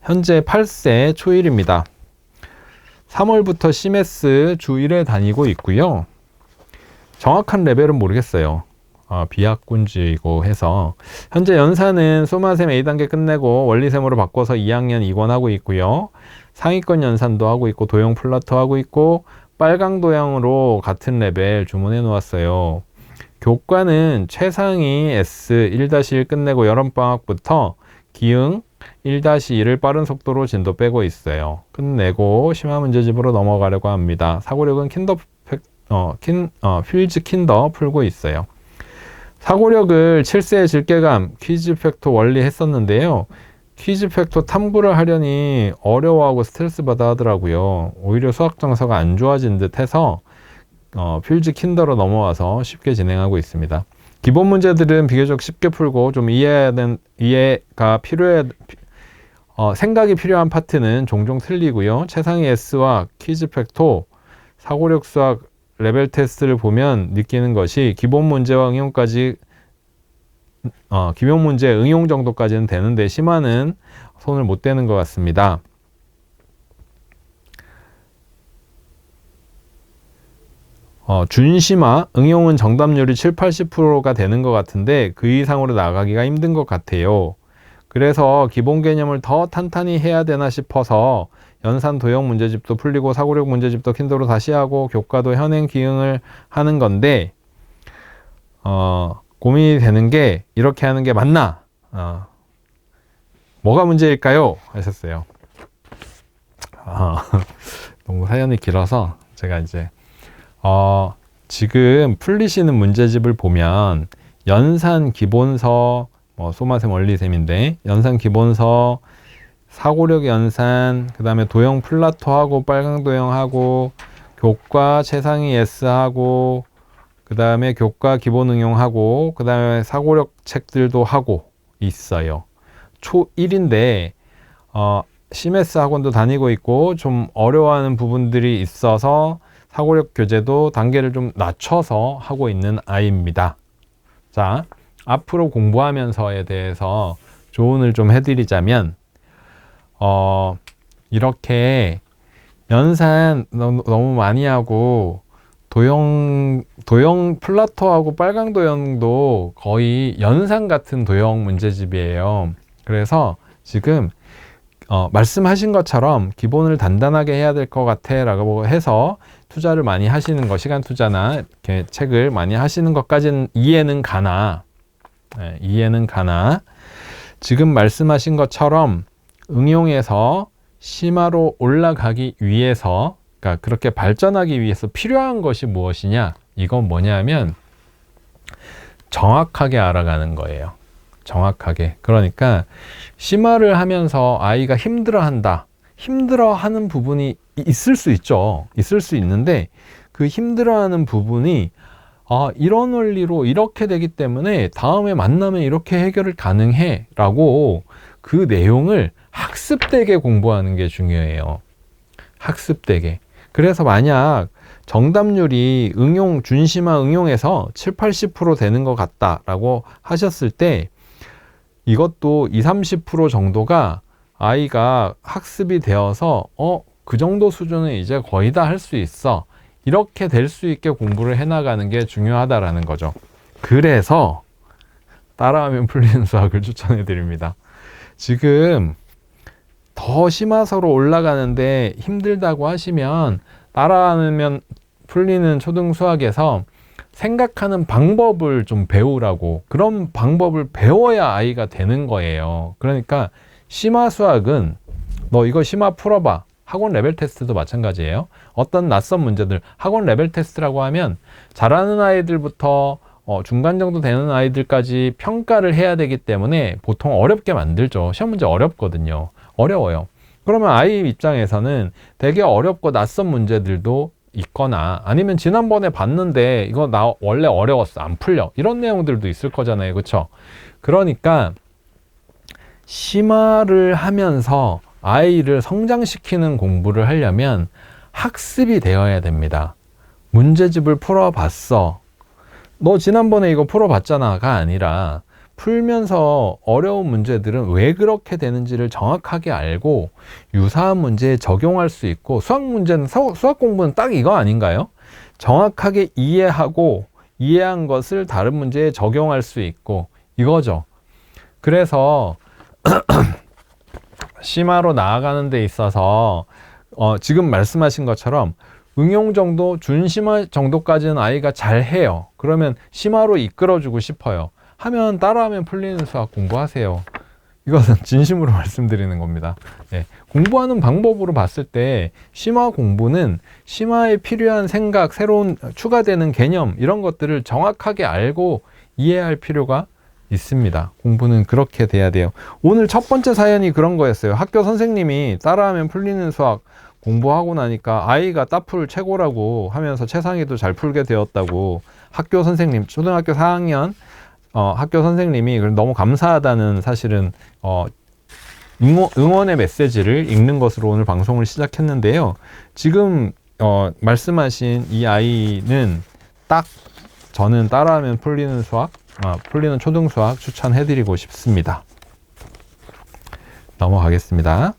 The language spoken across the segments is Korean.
현재 8세 초1입니다. 3월부터 CMS 주 1회 다니고 있고요. 정확한 레벨은 모르겠어요. 비학군지이고 해서 현재 연산은 소마셈 A단계 끝내고 원리셈으로 바꿔서 2학년 2권 하고 있고요. 상위권 연산도 하고 있고 도형 플라토 하고 있고 빨강 도형으로 같은 레벨 주문해 놓았어요. 교과는 최상위 S 1-1 끝내고 여름방학부터 기응 1-2를 빠른 속도로 진도 빼고 있어요. 끝내고 심화 문제집으로 넘어가려고 합니다. 사고력은 필즈 킨더 풀고 있어요. 사고력을 7세의 질개감, 퀴즈 팩토 원리 했었는데요. 퀴즈 팩토 탐구를 하려니 어려워하고 스트레스 받아 하더라고요. 오히려 수학 정서가 안 좋아진 듯 해서 필즈 킨더로 넘어와서 쉽게 진행하고 있습니다. 기본 문제들은 비교적 쉽게 풀고 좀 이해가 생각이 필요한 파트는 종종 틀리고요. 최상위 S와 퀴즈 팩토, 사고력 수학 레벨 테스트를 보면 느끼는 것이 기본 문제와 응용까지 기본 문제 응용 정도까지는 되는데 심화는 손을 못 대는 것 같습니다. 준심화 응용은 정답률이 70-80%가 되는 것 같은데 그 이상으로 나가기가 힘든 것 같아요. 그래서 기본 개념을 더 탄탄히 해야 되나 싶어서 연산 도형 문제집도 풀리고 사고력 문제집도 킨더로 다시 하고 교과도 현행 기응을 하는 건데 고민이 되는 게 이렇게 하는 게 맞나? 뭐가 문제일까요? 하셨어요. 너무 사연이 길어서 제가 이제 지금 풀리시는 문제집을 보면 연산 기본서 소마셈 원리셈인데 연산 기본서 사고력 연산 그 다음에 도형 플라토 하고 빨강 도형 하고 교과 최상위 S 하고 그 다음에 교과 기본 응용 하고 그 다음에 사고력 책들도 하고 있어요. 초1인데 CMS 학원도 다니고 있고 좀 어려워하는 부분들이 있어서 사고력 교재도 단계를 좀 낮춰서 하고 있는 아이입니다. 자, 앞으로 공부하면서에 대해서 조언을 좀 해드리자면 이렇게 연산 너무 많이 하고 도형 플라토하고 빨강 도형도 거의 연산 같은 도형 문제집이에요. 그래서 지금 말씀하신 것처럼 기본을 단단하게 해야 될 것 같아 라고 해서 투자를 많이 하시는 거, 시간 투자나 이렇게 책을 많이 하시는 것까지는 이해는 가나 지금 말씀하신 것처럼 응용해서 심화로 올라가기 위해서 그러니까 그렇게 발전하기 위해서 필요한 것이 무엇이냐? 이건 뭐냐면 정확하게 알아가는 거예요. 정확하게. 그러니까 심화를 하면서 아이가 힘들어하는 부분이 있을 수 있죠. 있을 수 있는데 그 힘들어하는 부분이 이런 원리로 이렇게 되기 때문에 다음에 만나면 이렇게 해결을 가능해 라고 그 내용을 학습되게 공부하는 게 중요해요. 학습되게. 그래서 만약 정답률이 준심화 응용에서 7-80% 되는 것 같다라고 하셨을 때 이것도 20-30% 정도가 아이가 학습이 되어서 그 정도 수준은 이제 거의 다 할 수 있어. 이렇게 될 수 있게 공부를 해나가는 게 중요하다라는 거죠. 그래서 따라하면 풀리는 수학을 추천해 드립니다. 지금 더 심화서로 올라가는데 힘들다고 하시면 따라하면 풀리는 초등 수학에서 생각하는 방법을 좀 배우라고, 그런 방법을 배워야 아이가 되는 거예요. 그러니까 심화 수학은 너 이거 심화 풀어봐. 학원 레벨 테스트도 마찬가지예요. 어떤 낯선 문제들, 학원 레벨 테스트라고 하면 잘하는 아이들부터 중간 정도 되는 아이들까지 평가를 해야 되기 때문에 보통 어렵게 만들죠. 시험 문제 어렵거든요. 어려워요. 그러면 아이 입장에서는 되게 어렵고 낯선 문제들도 있거나 아니면 지난번에 봤는데 이거 나 원래 어려웠어. 안 풀려. 이런 내용들도 있을 거잖아요. 그렇죠? 그러니까 심화를 하면서 아이를 성장시키는 공부를 하려면 학습이 되어야 됩니다. 문제집을 풀어봤어. 너 지난번에 이거 풀어봤잖아가 아니라 풀면서 어려운 문제들은 왜 그렇게 되는지를 정확하게 알고 유사한 문제에 적용할 수 있고, 수학 문제는, 수학 공부는 딱 이거 아닌가요? 정확하게 이해하고 이해한 것을 다른 문제에 적용할 수 있고, 이거죠. 그래서 심화로 나아가는 데 있어서 지금 말씀하신 것처럼 응용 정도, 준심화 정도까지는 아이가 잘 해요. 그러면 심화로 이끌어주고 싶어요. 하면 따라하면 풀리는 수학 공부하세요. 이것은 진심으로 말씀드리는 겁니다. 네. 공부하는 방법으로 봤을 때 심화 공부는 심화에 필요한 생각, 새로운 추가되는 개념, 이런 것들을 정확하게 알고 이해할 필요가 있습니다. 공부는 그렇게 돼야 돼요. 오늘 첫 번째 사연이 그런 거였어요. 학교 선생님이 따라하면 풀리는 수학 공부하고 나니까 아이가 따풀 최고라고 하면서 최상위도 잘 풀게 되었다고, 학교 선생님, 초등학교 4학년 학교 선생님이 너무 감사하다는, 사실은 응원의 메시지를 읽는 것으로 오늘 방송을 시작했는데요. 지금 말씀하신 이 아이는 딱 저는 따라하면 풀리는 수학, 풀리는 초등수학 추천해드리고 싶습니다. 넘어가겠습니다.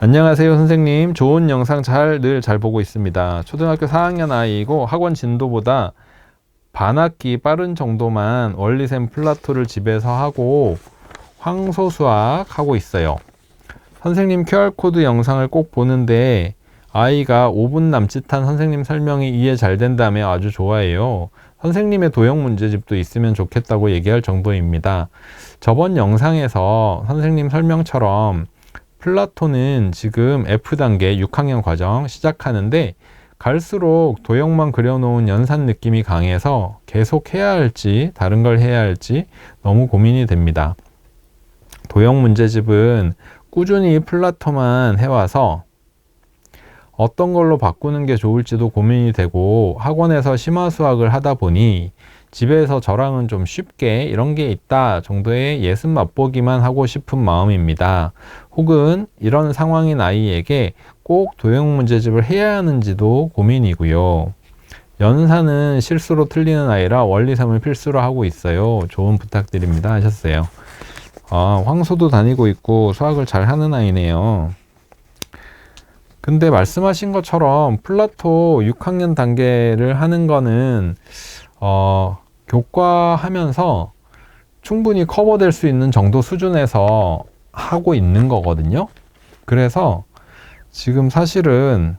안녕하세요 선생님, 좋은 영상 늘 잘 보고 있습니다. 초등학교 4학년 아이이고 학원 진도보다 반학기 빠른 정도만 원리셈 플라토를 집에서 하고 황소수학 하고 있어요. 선생님 QR코드 영상을 꼭 보는데 아이가 5분 남짓한 선생님 설명이 이해 잘 된다며 아주 좋아해요. 선생님의 도형 문제집도 있으면 좋겠다고 얘기할 정도입니다. 저번 영상에서 선생님 설명처럼 플라토는 지금 F단계 6학년 과정 시작하는데 갈수록 도형만 그려놓은 연산 느낌이 강해서 계속 해야 할지 다른 걸 해야 할지 너무 고민이 됩니다. 도형 문제집은 꾸준히 플라토만 해와서 어떤 걸로 바꾸는 게 좋을지도 고민이 되고, 학원에서 심화 수학을 하다 보니 집에서 저랑은 좀 쉽게 이런 게 있다 정도의 예습 맛보기만 하고 싶은 마음입니다. 혹은 이런 상황인 아이에게 꼭 도형 문제집을 해야 하는지도 고민이고요. 연산은 실수로 틀리는 아이라 원리삼을 필수로 하고 있어요. 조언 부탁드립니다 하셨어요. 황소도 다니고 있고 수학을 잘 하는 아이네요. 근데 말씀하신 것처럼 플라토 6학년 단계를 하는 거는 교과하면서 충분히 커버될 수 있는 정도 수준에서 하고 있는 거거든요. 그래서 지금 사실은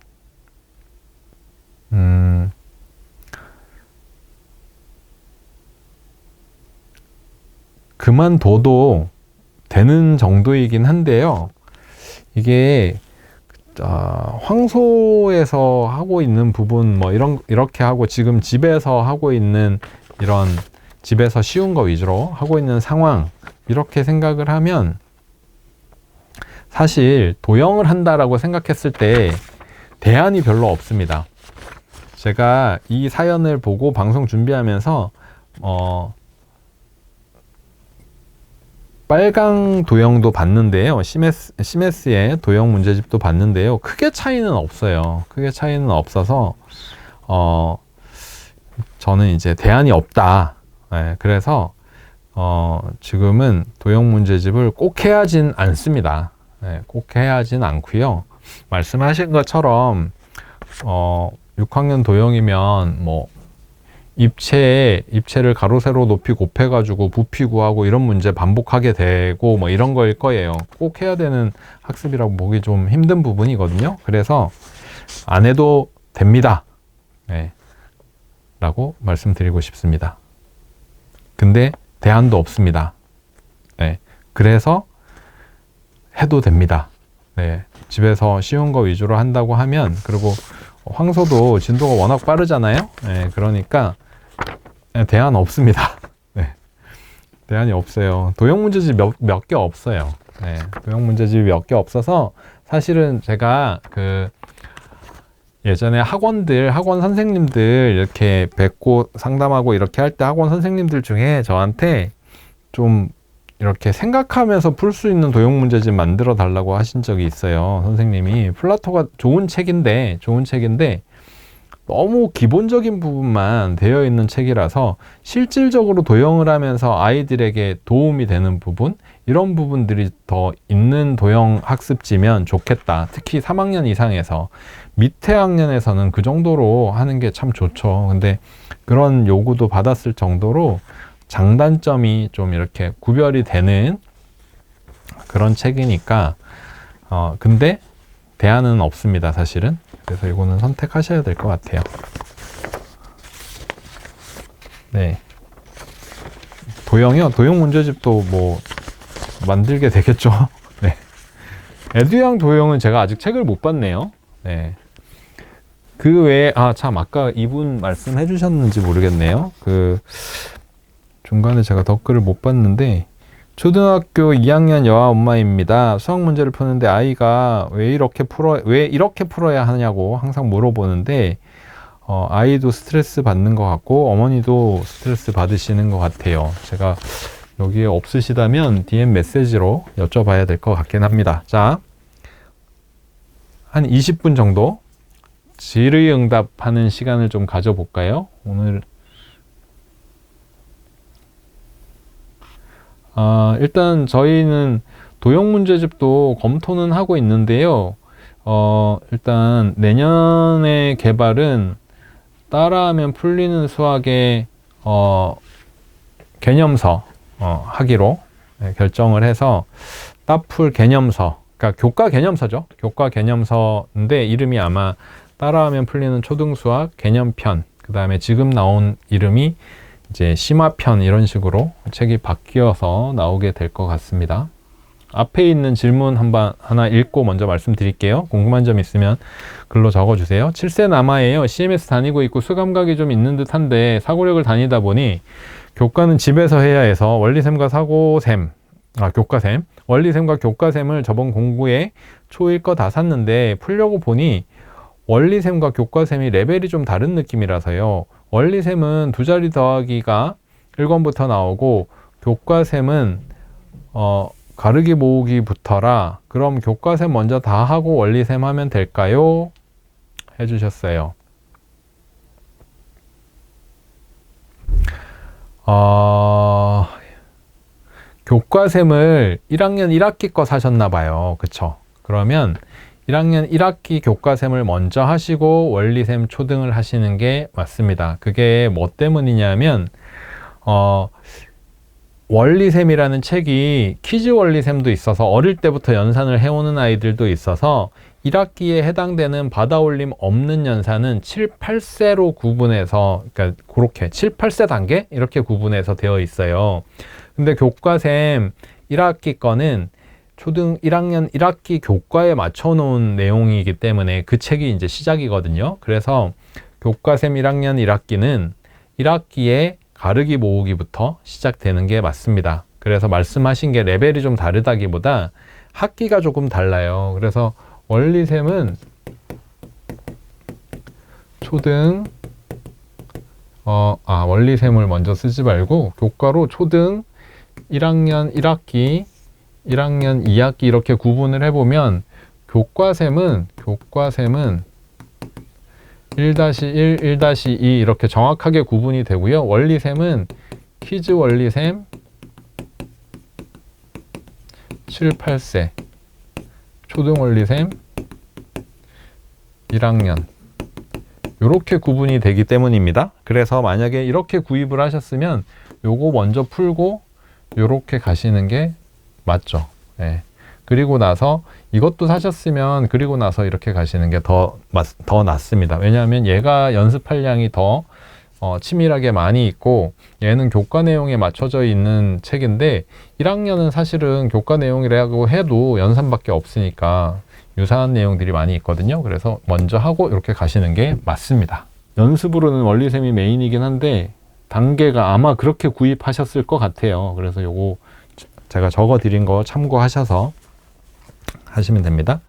그만둬도 되는 정도이긴 한데요. 이게 황소에서 하고 있는 부분 이렇게 하고 지금 집에서 하고 있는 이런 집에서 쉬운 거 위주로 하고 있는 상황, 이렇게 생각을 하면 사실 도형을 한다라고 생각했을 때 대안이 별로 없습니다. 제가 이 사연을 보고 방송 준비하면서 빨강 도형도 봤는데요. 시메스의 도형 문제집도 봤는데요. 크게 차이는 없어요. 크게 차이는 없어서 저는 이제 대안이 없다. 네, 그래서 지금은 도형 문제집을 꼭 해야진 않습니다. 네, 꼭 해야진 않고요. 말씀하신 것처럼 6학년 도형이면 입체를 가로 세로 높이 곱해가지고 부피 구하고 이런 문제 반복하게 되고 이런 거일 거예요. 꼭 해야 되는 학습이라고 보기 좀 힘든 부분이거든요. 그래서 안 해도 됩니다. 네, 라고 말씀드리고 싶습니다. 근데 대안도 없습니다. 네, 그래서 해도 됩니다. 네, 집에서 쉬운 거 위주로 한다고 하면, 그리고 황소도 진도가 워낙 빠르잖아요. 네, 그러니까 대안 없습니다. 네, 대안이 없어요. 도형 문제집 몇 개 없어요. 네, 도형 문제집이 몇 개 없어서 사실은 제가 예전에 학원 선생님들 이렇게 뵙고 상담하고 이렇게 할 때 학원 선생님들 중에 저한테 좀 이렇게 생각하면서 풀 수 있는 도형 문제집 만들어 달라고 하신 적이 있어요. 선생님이 플라토가 좋은 책인데 너무 기본적인 부분만 되어 있는 책이라서 실질적으로 도형을 하면서 아이들에게 도움이 되는 부분, 이런 부분들이 더 있는 도형 학습지면 좋겠다. 특히 3학년 이상에서. 밑에 학년에서는 그 정도로 하는 게 참 좋죠. 근데 그런 요구도 받았을 정도로 장단점이 좀 이렇게 구별이 되는 그런 책이니까 근데 대안은 없습니다, 사실은. 그래서 이거는 선택하셔야 될 것 같아요. 네. 도형이요? 도형 문제집도 뭐 만들게 되겠죠. 네. 에듀양 도형은 제가 아직 책을 못 봤네요. 네. 그 외에 참 아까 이분 말씀해 주셨는지 모르겠네요. 그 중간에 제가 댓글을 못 봤는데, 초등학교 2학년 여아 엄마입니다. 수학 문제를 푸는데 아이가 왜 이렇게 풀어야 하냐고 항상 물어보는데, 아이도 스트레스 받는 것 같고 어머니도 스트레스 받으시는 것 같아요. 제가 여기에 없으시다면 DM 메시지로 여쭤봐야 될 것 같긴 합니다. 자, 한 20분 정도 질의응답하는 시간을 좀 가져볼까요? 오늘 일단 저희는 도형 문제집도 검토는 하고 있는데요. 일단 내년의 개발은 따라하면 풀리는 수학의 개념서 하기로 결정을 해서 따풀 개념서, 그러니까 교과 개념서죠. 교과 개념서인데 이름이 아마 따라하면 풀리는 초등수학 개념편, 그 다음에 지금 나온 이름이 이제 심화편, 이런 식으로 책이 바뀌어서 나오게 될 것 같습니다. 앞에 있는 질문 하나 읽고 먼저 말씀드릴게요. 궁금한 점 있으면 글로 적어주세요. 7세 남아예요. CMS 다니고 있고 수감각이 좀 있는 듯한데 사고력을 다니다 보니 교과는 집에서 해야 해서 원리샘과 교과샘, 원리샘과 교과샘을 저번 공부에 초일 거 다 샀는데 풀려고 보니 원리샘과 교과샘이 레벨이 좀 다른 느낌이라서요. 원리샘은 두 자리 더하기가 1권부터 나오고 교과샘은 가르기 모으기부터라. 그럼 교과샘 먼저 다 하고 원리샘 하면 될까요? 해주셨어요. 교과샘을 1학년 1학기 거 사셨나 봐요. 그쵸? 그러면 1학년 1학기 교과샘을 먼저 하시고 원리샘 초등을 하시는 게 맞습니다. 그게 뭐 때문이냐면 원리샘이라는 책이 퀴즈 원리샘도 있어서 어릴 때부터 연산을 해오는 아이들도 있어서 1학기에 해당되는 받아올림 없는 연산은 7, 8세로 구분해서, 그러니까 그렇게 7, 8세 단계 이렇게 구분해서 되어 있어요. 근데 교과샘 1학기 거는 초등 1학년 1학기 교과에 맞춰 놓은 내용이기 때문에 그 책이 이제 시작이거든요. 그래서 교과샘 1학년 1학기는 1학기에 가르기 모으기부터 시작되는 게 맞습니다. 그래서 말씀하신 게 레벨이 좀 다르다기보다 학기가 조금 달라요. 그래서 원리샘은 초등 원리샘을 먼저 쓰지 말고 교과로 초등 1학년 1학기 1학년 2학기 이렇게 구분을 해보면 교과샘은 1-1, 1-2 이렇게 정확하게 구분이 되고요. 원리샘은 퀴즈 원리샘 7, 8세, 초등 원리샘 1학년 이렇게 구분이 되기 때문입니다. 그래서 만약에 이렇게 구입을 하셨으면 요거 먼저 풀고 요렇게 가시는 게 맞죠. 네. 그리고 나서 이것도 사셨으면 그리고 나서 이렇게 가시는 게 더 낫습니다. 왜냐하면 얘가 연습할 양이 더 치밀하게 많이 있고 얘는 교과 내용에 맞춰져 있는 책인데 1학년은 사실은 교과 내용이라고 해도 연산밖에 없으니까 유사한 내용들이 많이 있거든요. 그래서 먼저 하고 이렇게 가시는 게 맞습니다. 연습으로는 원리샘이 메인이긴 한데 단계가 아마 그렇게 구입하셨을 것 같아요. 그래서 요거 제가 적어 드린 거 참고하셔서 하시면 됩니다.